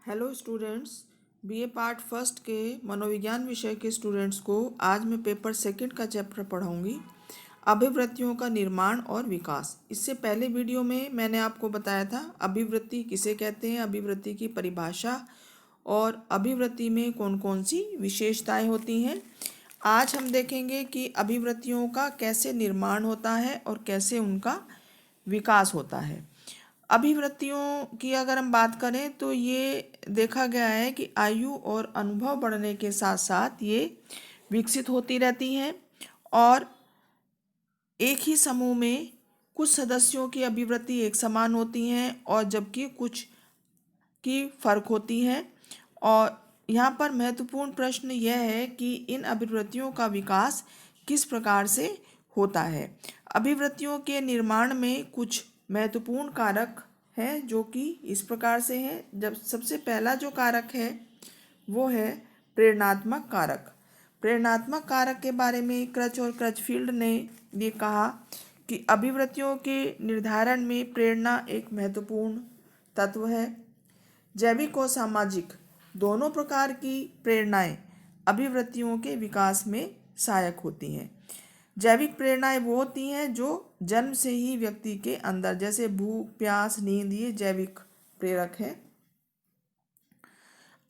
Hello students, BA part first के मनोविज्ञान विषय के स्टूडेंट्स को आज मैं पेपर सेकंड का चैप्टर पढ़ाऊंगी, अभिवृत्तियों का निर्माण और विकास। इससे पहले वीडियो में मैंने आपको बताया था अभिवृत्ति किसे कहते हैं, अभिवृत्ति की परिभाषा और अभिवृत्ति में कौन कौन सी विशेषताएं होती हैं। आज हम देखेंगे कि अभिवृत्तियों का कैसे निर्माण होता है और कैसे उनका विकास होता है। अभिवृत्तियों की अगर हम बात करें तो ये देखा गया है कि आयु और अनुभव बढ़ने के साथ साथ ये विकसित होती रहती हैं और एक ही समूह में कुछ सदस्यों की अभिवृत्ति एक समान होती हैं और जबकि कुछ की फर्क होती हैं। और यहाँ पर महत्वपूर्ण प्रश्न यह है कि इन अभिवृत्तियों का विकास किस प्रकार से होता है। अभिवृत्तियों के निर्माण में कुछ महत्वपूर्ण कारक हैं जो कि इस प्रकार से हैं। जब सबसे पहला जो कारक है वो है प्रेरणात्मक कारक। प्रेरणात्मक कारक के बारे में क्रच और क्रचफील्ड ने ये कहा कि अभिवृत्तियों के निर्धारण में प्रेरणा एक महत्वपूर्ण तत्व है। जैविक और सामाजिक दोनों प्रकार की प्रेरणाएं अभिवृत्तियों के विकास में सहायक होती हैं। जैविक प्रेरणाएं वो होती हैं जो जन्म से ही व्यक्ति के अंदर, जैसे भूख, प्यास, नींद, ये जैविक प्रेरक है।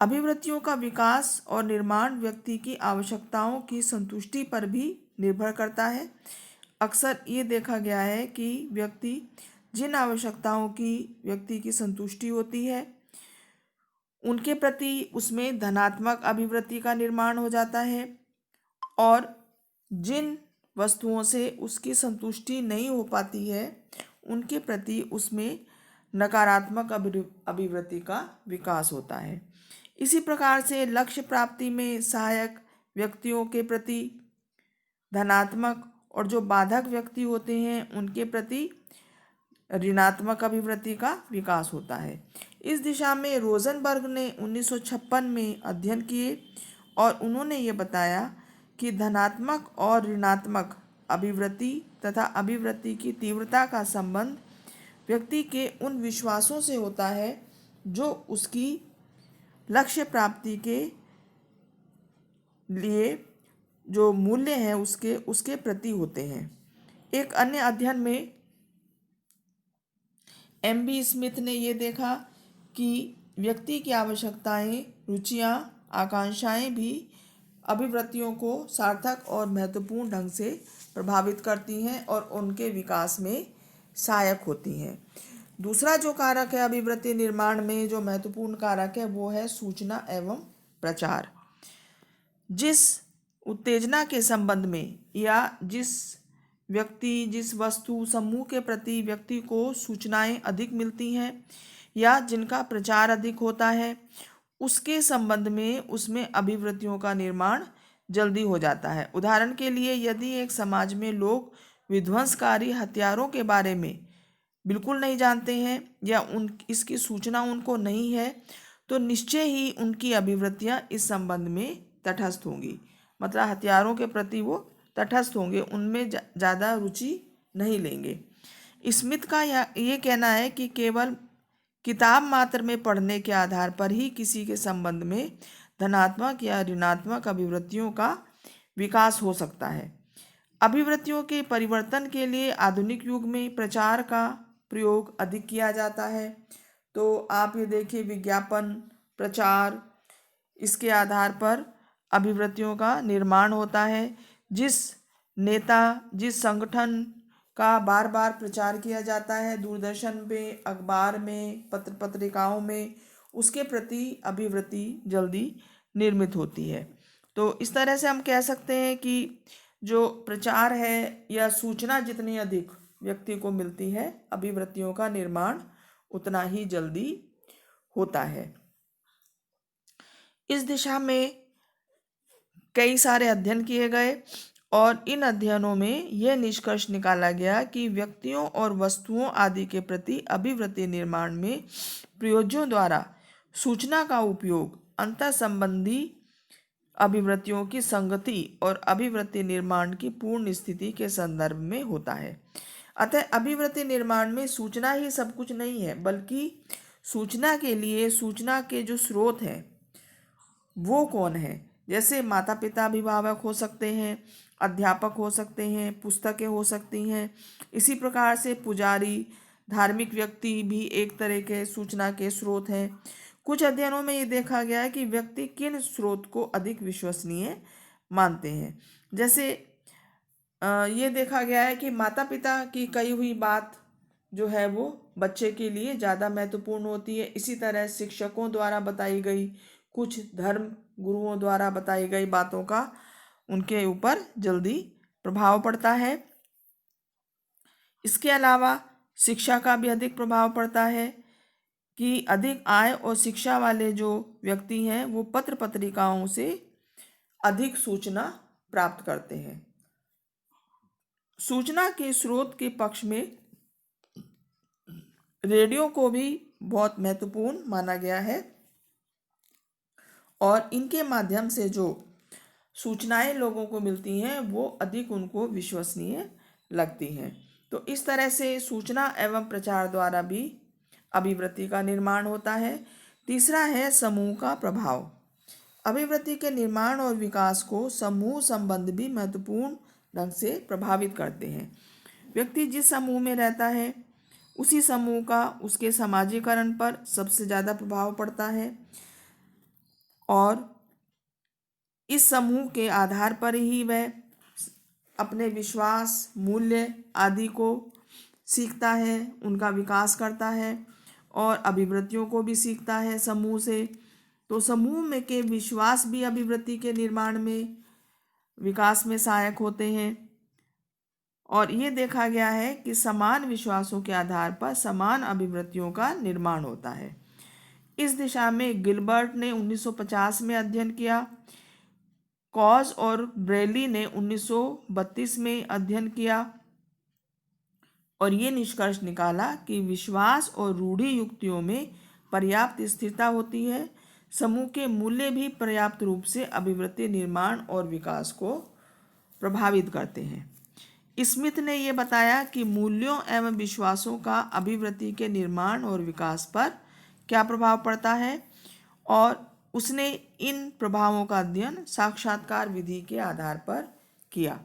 अभिवृत्तियों का विकास और निर्माण व्यक्ति की आवश्यकताओं की संतुष्टि पर भी निर्भर करता है। अक्सर ये देखा गया है कि जिन आवश्यकताओं की व्यक्ति की संतुष्टि होती है उनके प्रति उसमें धनात्मक अभिवृत्ति का निर्माण हो जाता है और जिन वस्तुओं से उसकी संतुष्टि नहीं हो पाती है उनके प्रति उसमें नकारात्मक अभिवृत्ति का विकास होता है। इसी प्रकार से लक्ष्य प्राप्ति में सहायक व्यक्तियों के प्रति धनात्मक और जो बाधक व्यक्ति होते हैं उनके प्रति ऋणात्मक अभिवृत्ति का विकास होता है। इस दिशा में रोजनबर्ग ने 1956 में अध्ययन किए और उन्होंने ये बताया कि धनात्मक और ऋणात्मक अभिवृत्ति तथा अभिवृत्ति की तीव्रता का संबंध व्यक्ति के उन विश्वासों से होता है जो उसकी लक्ष्य प्राप्ति के लिए जो मूल्य हैं उसके प्रति होते हैं। एक अन्य अध्ययन में एम.बी. स्मिथ ने ये देखा कि व्यक्ति की आवश्यकताएं, रुचियां, आकांक्षाएं भी अभिवृत्तियों को सार्थक और महत्वपूर्ण ढंग से प्रभावित करती हैं और उनके विकास में सहायक होती हैं। दूसरा जो कारक है अभिवृत्ति निर्माण में, जो महत्वपूर्ण कारक है, वो है सूचना एवं प्रचार। जिस उत्तेजना के संबंध में या जिस वस्तु समूह के प्रति व्यक्ति को सूचनाएं अधिक मिलती हैं या जिनका प्रचार अधिक होता है उसके संबंध में उसमें अभिवृत्तियों का निर्माण जल्दी हो जाता है। उदाहरण के लिए यदि एक समाज में लोग विध्वंसकारी हथियारों के बारे में बिल्कुल नहीं जानते हैं या इसकी सूचना उनको नहीं है तो निश्चय ही उनकी अभिवृत्तियां इस संबंध में तटस्थ होंगी। मतलब हथियारों के प्रति वो तटस्थ होंगे, उनमें ज़्यादा रुचि नहीं लेंगे। स्मिथ का ये कहना है कि केवल किताब मात्र में पढ़ने के आधार पर ही किसी के संबंध में धनात्मक या ऋणात्मक अभिवृत्तियों का विकास हो सकता है। अभिवृत्तियों के परिवर्तन के लिए आधुनिक युग में प्रचार का प्रयोग अधिक किया जाता है। तो आप ये देखिए, विज्ञापन, प्रचार, इसके आधार पर अभिवृत्तियों का निर्माण होता है। जिस नेता, जिस संगठन का बार बार प्रचार किया जाता है दूरदर्शन पे, अखबार में, पत्र पत्रिकाओं में, उसके प्रति अभिवृत्ति जल्दी निर्मित होती है। तो इस तरह से हम कह सकते हैं कि जो प्रचार है या सूचना जितनी अधिक व्यक्ति को मिलती है अभिवृत्तियों का निर्माण उतना ही जल्दी होता है। इस दिशा में कई सारे अध्ययन किए गए और इन अध्ययनों में यह निष्कर्ष निकाला गया कि व्यक्तियों और वस्तुओं आदि के प्रति अभिवृत्ति निर्माण में प्रयोज्यों द्वारा सूचना का उपयोग अंतर संबंधी अभिवृत्तियों की संगति और अभिवृत्ति निर्माण की पूर्ण स्थिति के संदर्भ में होता है। अतः अभिवृत्ति निर्माण में सूचना ही सब कुछ नहीं है, बल्कि सूचना के लिए सूचना के जो स्रोत हैं वो कौन है। जैसे माता पिता अभिभावक हो सकते हैं, अध्यापक हो सकते हैं, पुस्तकें हो सकती हैं। इसी प्रकार से पुजारी, धार्मिक व्यक्ति भी एक तरह के सूचना के स्रोत हैं। कुछ अध्ययनों में ये देखा गया है कि व्यक्ति किन स्रोत को अधिक विश्वसनीय मानते हैं। जैसे ये देखा गया है कि माता पिता की कही हुई बात जो है वो बच्चे के लिए ज़्यादा महत्वपूर्ण होती है। इसी तरह शिक्षकों द्वारा बताई गई, कुछ धर्म गुरुओं द्वारा बताई गई बातों का उनके ऊपर जल्दी प्रभाव पड़ता है। इसके अलावा शिक्षा का भी अधिक प्रभाव पड़ता है कि अधिक आय और शिक्षा वाले जो व्यक्ति हैं वो पत्र पत्रिकाओं से अधिक सूचना प्राप्त करते हैं। सूचना के स्रोत के पक्ष में रेडियो को भी बहुत महत्वपूर्ण माना गया है और इनके माध्यम से जो सूचनाएं लोगों को मिलती हैं वो अधिक उनको विश्वसनीय लगती हैं। तो इस तरह से सूचना एवं प्रचार द्वारा भी अभिवृत्ति का निर्माण होता है। तीसरा है समूह का प्रभाव। अभिवृत्ति के निर्माण और विकास को समूह संबंध भी महत्वपूर्ण ढंग से प्रभावित करते हैं। व्यक्ति जिस समूह में रहता है उसी समूह का उसके समाजीकरण पर सबसे ज़्यादा प्रभाव पड़ता है और इस समूह के आधार पर ही वह अपने विश्वास, मूल्य आदि को सीखता है, उनका विकास करता है और अभिवृत्तियों को भी सीखता है समूह से। तो समूह में के विश्वास भी अभिवृत्ति के निर्माण में, विकास में सहायक होते हैं और ये देखा गया है कि समान विश्वासों के आधार पर समान अभिवृत्तियों का निर्माण होता है। इस दिशा में गिलबर्ट ने 1950 में अध्ययन किया। कॉज और ब्रेली ने 1932 में अध्ययन किया और ये निष्कर्ष निकाला कि विश्वास और रूढ़ि युक्तियों में पर्याप्त स्थिरता होती है। समूह के मूल्य भी पर्याप्त रूप से अभिवृत्ति निर्माण और विकास को प्रभावित करते हैं। स्मिथ ने यह बताया कि मूल्यों एवं विश्वासों का अभिवृत्ति के निर्माण और विकास पर क्या प्रभाव पड़ता है और उसने इन प्रभावों का अध्ययन साक्षात्कार विधि के आधार पर किया।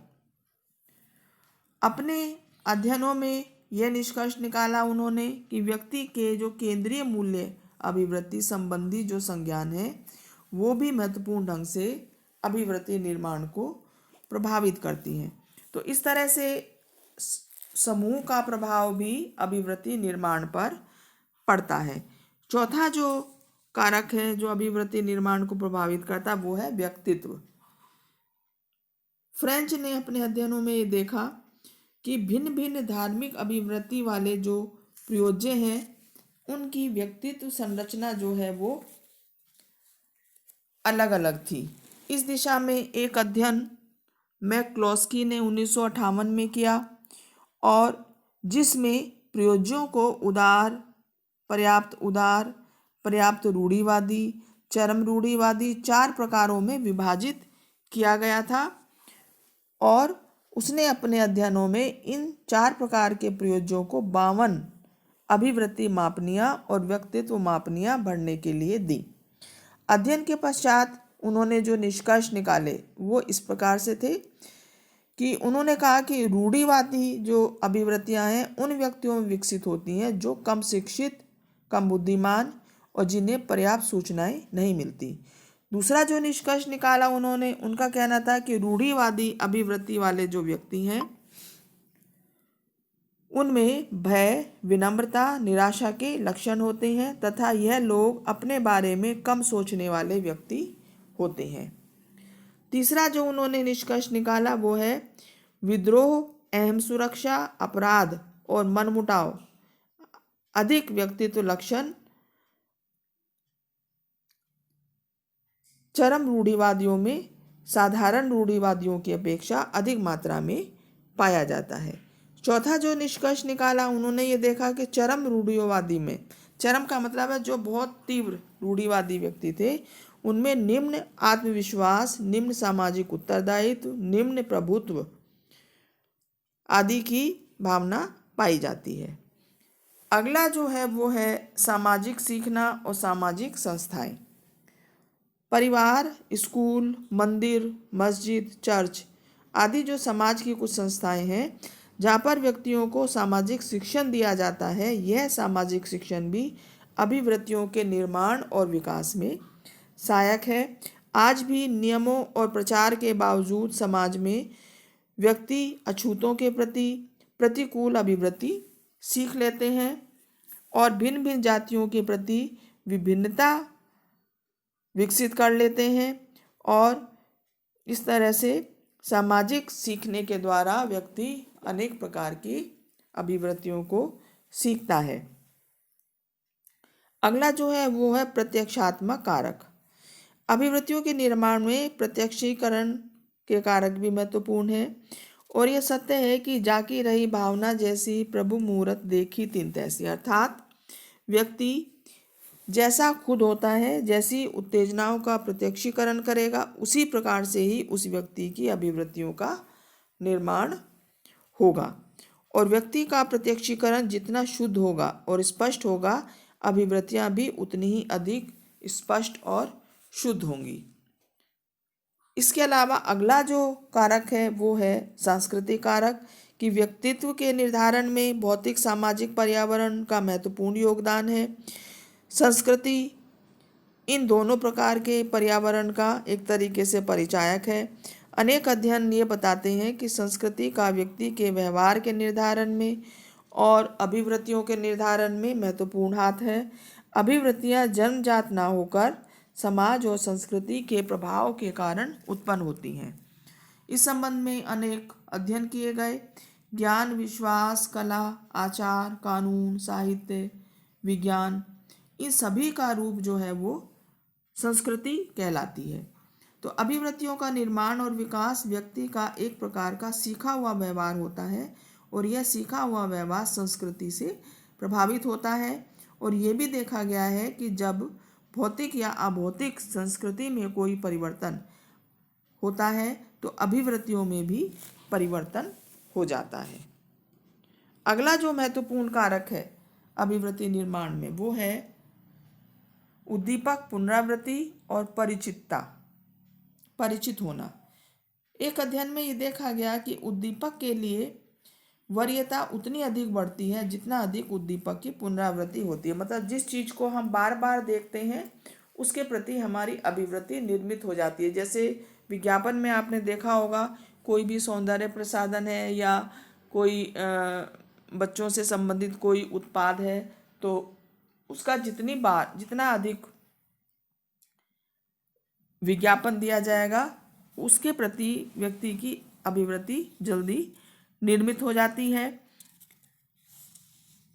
अपने अध्ययनों में यह निष्कर्ष निकाला उन्होंने कि व्यक्ति के जो केंद्रीय मूल्य अभिवृत्ति संबंधी जो संज्ञान है वो भी महत्वपूर्ण ढंग से अभिवृत्ति निर्माण को प्रभावित करती हैं। तो इस तरह से समूह का प्रभाव भी अभिवृत्ति निर्माण पर पड़ता है। चौथा जो कारक है जो अभिवृत्ति निर्माण को प्रभावित करता है वो है व्यक्तित्व। फ्रेंच ने अपने अध्ययनों में ये देखा कि भिन्न भिन्न धार्मिक अभिवृत्ति वाले जो प्रयोज्य हैं उनकी व्यक्तित्व संरचना जो है वो अलग अलग थी। इस दिशा में एक अध्ययन मैक्लोस्की ने 1958 में किया और जिसमें प्रयोज्यों को उदार, पर्याप्त रूढ़िवादी, चरम रूढ़िवादी 4 प्रकारों में विभाजित किया गया था और उसने अपने अध्ययनों में इन 4 प्रकार के प्रयोज्यों को 52 अभिवृत्ति मापनियाँ और व्यक्तित्व मापनियाँ भरने के लिए दी। अध्ययन के पश्चात उन्होंने जो निष्कर्ष निकाले वो इस प्रकार से थे कि उन्होंने कहा कि रूढ़िवादी जो अभिवृत्तियां हैं उन व्यक्तियों में विकसित होती हैं जो कम शिक्षित, कम बुद्धिमान और जिन्हें पर्याप्त सूचनाएं नहीं मिलती। दूसरा जो निष्कर्ष निकाला उन्होंने, उनका कहना था कि रूढ़िवादी अभिवृत्ति वाले जो व्यक्ति हैं उनमें भय, विनम्रता, निराशा के लक्षण होते हैं तथा यह लोग अपने बारे में कम सोचने वाले व्यक्ति होते हैं। तीसरा जो उन्होंने निष्कर्ष निकाला वो है विद्रोह, अहम सुरक्षा, अपराध और मनमुटाव अधिक व्यक्तित्व लक्षण चरम रूढ़िवादियों में साधारण रूढ़िवादियों की अपेक्षा अधिक मात्रा में पाया जाता है। चौथा जो निष्कर्ष निकाला उन्होंने ये देखा कि चरम रूढ़िवादी में, चरम का मतलब है जो बहुत तीव्र रूढ़िवादी व्यक्ति थे, उनमें निम्न आत्मविश्वास, निम्न सामाजिक उत्तरदायित्व, निम्न प्रभुत्व आदि की भावना पाई जाती है। अगला जो है वो है सामाजिक सीखना और सामाजिक संस्थाएं। परिवार, स्कूल, मंदिर, मस्जिद, चर्च आदि जो समाज की कुछ संस्थाएं हैं जहाँ पर व्यक्तियों को सामाजिक शिक्षण दिया जाता है, यह सामाजिक शिक्षण भी अभिवृत्तियों के निर्माण और विकास में सहायक है। आज भी नियमों और प्रचार के बावजूद समाज में व्यक्ति अछूतों के प्रति प्रतिकूल अभिवृत्ति सीख लेते हैं और भिन्न भिन्न जातियों के प्रति विभिन्नता विकसित कर लेते हैं और इस तरह से सामाजिक सीखने के द्वारा व्यक्ति अनेक प्रकार की अभिवृत्तियों को सीखता है। अगला जो है वो है प्रत्यक्षात्मक कारक। अभिवृत्तियों के निर्माण में प्रत्यक्षीकरण के कारक भी महत्वपूर्ण है और यह सत्य है कि जाकी रही भावना जैसी प्रभु मूरत देखी तिन तैसी, अर्थात व्यक्ति जैसा खुद होता है, जैसी उत्तेजनाओं का प्रत्यक्षीकरण करेगा, उसी प्रकार से ही उस व्यक्ति की अभिवृत्तियों का निर्माण होगा और व्यक्ति का प्रत्यक्षीकरण जितना शुद्ध होगा और स्पष्ट होगा, अभिवृत्तियां भी उतनी ही अधिक स्पष्ट और शुद्ध होंगी। इसके अलावा अगला जो कारक है वो है सांस्कृतिक कारक कि व्यक्तित्व के निर्धारण में भौतिक सामाजिक पर्यावरण का महत्वपूर्ण योगदान है। संस्कृति इन दोनों प्रकार के पर्यावरण का एक तरीके से परिचायक है। अनेक अध्ययन ये बताते हैं कि संस्कृति का व्यक्ति के व्यवहार के निर्धारण में और अभिवृत्तियों के निर्धारण में महत्वपूर्ण हाथ है। अभिवृत्तियां जन्मजात ना होकर समाज और संस्कृति के प्रभाव के कारण उत्पन्न होती हैं। इस संबंध में अनेक अध्ययन किए गए। ज्ञान, विश्वास, कला, आचार, कानून, साहित्य, विज्ञान, इन सभी का रूप जो है वो संस्कृति कहलाती है। तो अभिवृत्तियों का निर्माण और विकास व्यक्ति का एक प्रकार का सीखा हुआ व्यवहार होता है और यह सीखा हुआ व्यवहार संस्कृति से प्रभावित होता है और ये भी देखा गया है कि जब भौतिक या अभौतिक संस्कृति में कोई परिवर्तन होता है तो अभिवृत्तियों में भी परिवर्तन हो जाता है। अगला जो महत्वपूर्ण कारक है अभिवृत्ति निर्माण में वो है उद्दीपक, पुनरावृत्ति और परिचित होना। एक अध्ययन में ये देखा गया कि उद्दीपक के लिए वरीयता उतनी अधिक बढ़ती है जितना अधिक उद्दीपक की पुनरावृत्ति होती है। मतलब जिस चीज़ को हम बार बार देखते हैं उसके प्रति हमारी अभिवृत्ति निर्मित हो जाती है। जैसे विज्ञापन में आपने देखा होगा, कोई भी सौंदर्य प्रसाधन है या कोई बच्चों से संबंधित कोई उत्पाद है तो उसका जितना अधिक विज्ञापन दिया जाएगा उसके प्रति व्यक्ति की अभिवृत्ति जल्दी निर्मित हो जाती है।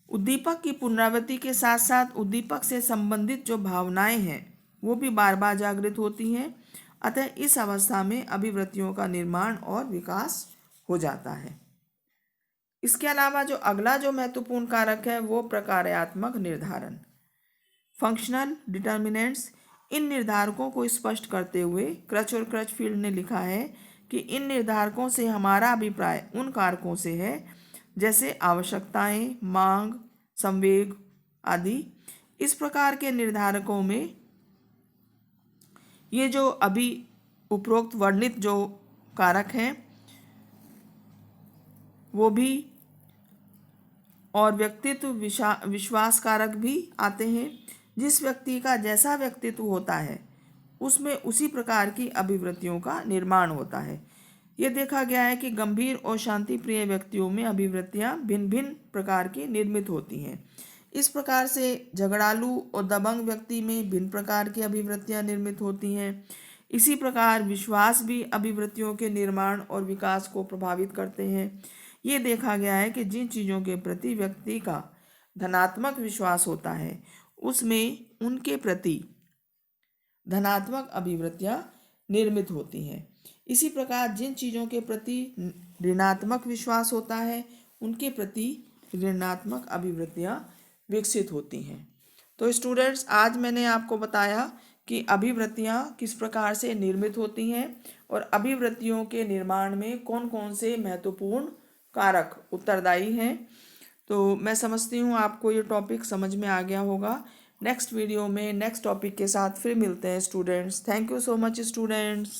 उद्दीपक की पुनरावृत्ति के साथ साथ उद्दीपक से संबंधित जो भावनाएं हैं वो भी बार बार जागृत होती हैं। अतः इस अवस्था में अभिवृत्तियों का निर्माण और विकास हो जाता है। इसके अलावा जो अगला जो महत्वपूर्ण कारक है वो प्रकार्यात्मक निर्धारण, फंक्शनल डिटर्मिनेंट्स। इन निर्धारकों को स्पष्ट करते हुए क्रच और क्रचफील्ड ने लिखा है कि इन निर्धारकों से हमारा अभिप्राय उन कारकों से है जैसे आवश्यकताएं, मांग, संवेग आदि। इस प्रकार के निर्धारकों में ये जो अभी उपरोक्त वर्णित जो कारक हैं वो भी और व्यक्तित्व विश्वास कारक भी आते हैं। जिस व्यक्ति का जैसा व्यक्तित्व होता है उसमें उसी प्रकार की अभिवृत्तियों का निर्माण होता है। ये देखा गया है कि गंभीर और शांति प्रिय व्यक्तियों में अभिवृत्तियां भिन्न भिन्न प्रकार की निर्मित होती हैं। इस प्रकार से झगड़ालू और दबंग व्यक्ति में भिन्न प्रकार की अभिवृत्तियां निर्मित होती हैं। इसी प्रकार विश्वास भी अभिवृत्तियों के निर्माण और विकास को प्रभावित करते हैं। ये देखा गया है कि जिन चीज़ों के प्रति व्यक्ति का धनात्मक विश्वास होता है उसमें उनके प्रति धनात्मक अभिवृत्तियां निर्मित होती हैं। इसी प्रकार जिन चीज़ों के प्रति ऋणात्मक विश्वास होता है उनके प्रति ऋणात्मक अभिवृत्तियां विकसित होती हैं। तो स्टूडेंट्स, आज मैंने आपको बताया कि अभिवृत्तियां किस प्रकार से निर्मित होती हैं और अभिवृत्तियों के निर्माण में कौन कौन से महत्वपूर्ण कारक उत्तरदायी हैं। तो मैं समझती हूँ आपको ये टॉपिक समझ में आ गया होगा। नेक्स्ट वीडियो में नेक्स्ट टॉपिक के साथ फिर मिलते हैं students. Thank you so much students.